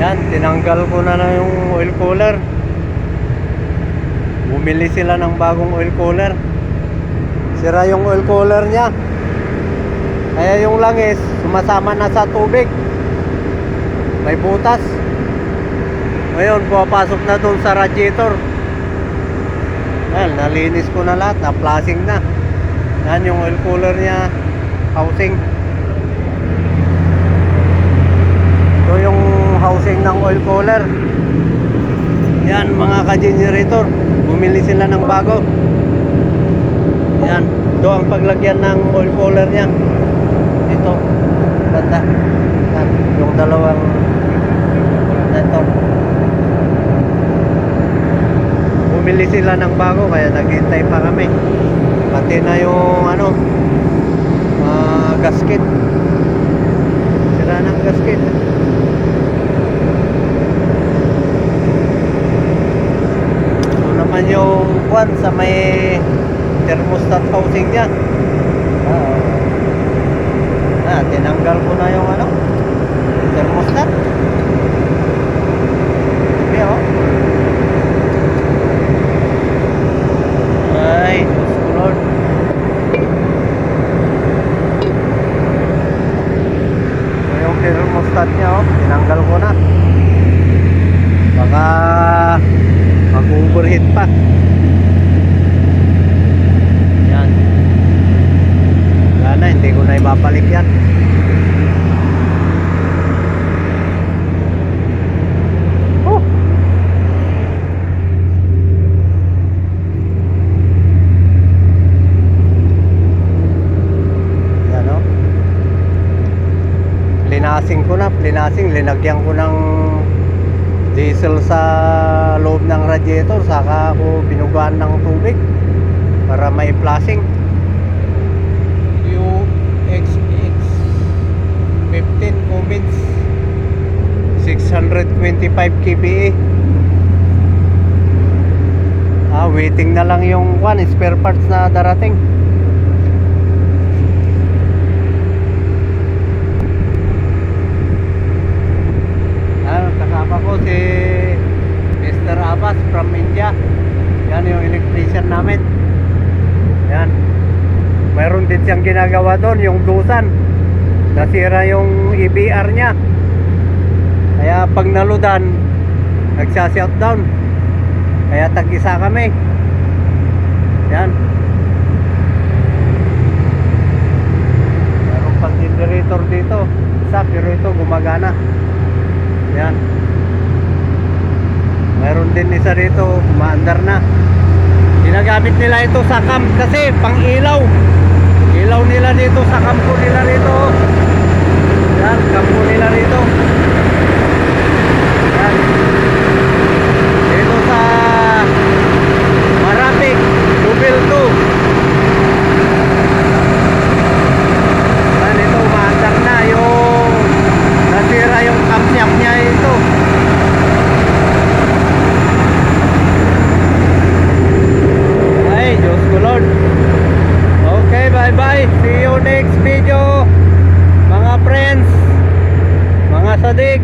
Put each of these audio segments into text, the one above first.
Yan, tinanggal ko na yung oil cooler. Bumili sila ng bagong oil cooler. Sira yung oil cooler niya. Kaya yung langis sumasama na sa tubig. May butas. Ngayon, pumapasok na dun sa radiator. Well, nalinis ko na lahat. Na-flashing na. Yan yung oil cooler niya. Housing. Ito yung housing ng oil cooler. Yan mga ka-generator. Bumili sila ng bago. Yan. Ito ang paglagyan ng oil cooler niya. Ito. Banda. Yan. Yung dalawang ito. Bumili sila ng bago kaya naghintay pa kami. Pati na yung gasket. Sira ng gasket. Ito naman yung kwan sa may thermostat housing niya. Tinanggal ko na yung thermostat. Okay, oh. Ay, Diyos ko Lord. So, yung thermostat niya, oh, tinanggal ko na. Baka mag-overheat pa. Yan. Wala na, hindi ko na ibabalik yan. Linagyan ko ng diesel sa loob ng radiator, saka ako binugaan ng tubig para may flashing. UXX 15 Cummins 625 kPa. Waiting na lang yung spare parts na darating. Kasama ko si Mr. Abbas from India. Yan yung electrician namin. Yan. Mayroon din siyang ginagawa doon, yung dusan. Nasira yung EBR niya. Kaya pag naludan, nagsha-shutdown. Kaya tag-isa kami. Yan. Mayroon pang generator dito. Isa, pero ito gumagana. Yan. Mayroon din isa rito, umaandar na. Ginagamit nila ito sa camp kasi pang ilaw. Ilaw nila dito sa kampo nila rito. Yan, kampo nila rito. Yan. Dito sa Marapig, Dubil 2. Yan, ito umaandar na yung nasira yung kamsyak niya ito. Ay, Diyos ko Lord. Okay, bye bye. See you next video, mga friends, mga sadik.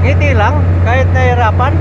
Ngiti lang kahit nahirapan.